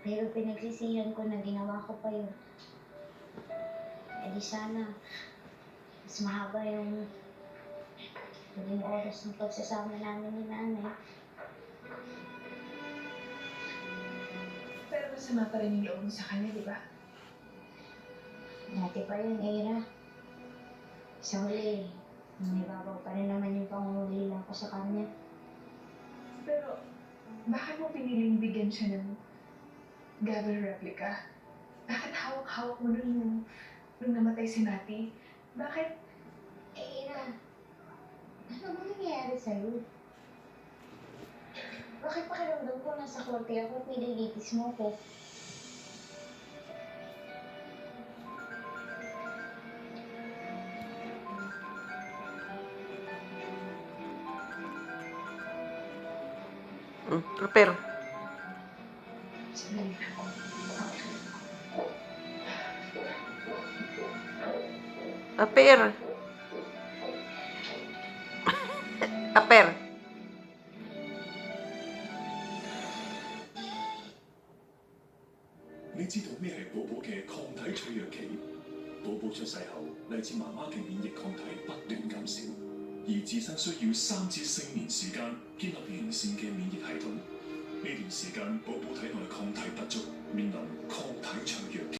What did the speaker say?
Pero pinagsisihan ko na ginawa ko pa yun. Eh di sana, mas mahaba yung naging oras ng pagsasama namin ni nanay. Pero masama pa rin yung loob mo sa kanya, di ba? Dati pa yun, Era. Sa huli, nanibabaw pa rin naman yung pangungulila ko sa kanya. Pero, bakit mo piniling bigyan siya ng gavel replica? Bakit hawak-hawak mo nung namatay si Mati? Bakit? Era, ano ba nangyayari sa'yo? Bakit pakiramdam ko nasa korte ako at nililitis mo ko? Prepare. Sandali lang. Prepare. Prepare. 你知道咩係寶寶嘅抗體脆弱期？寶寶出世後，嚟自媽媽嘅免疫抗體不斷減少，而自身需要3至4年時間建立完善嘅免疫系統。呢段時間，寶寶體內抗體不足，面臨抗體脆弱期。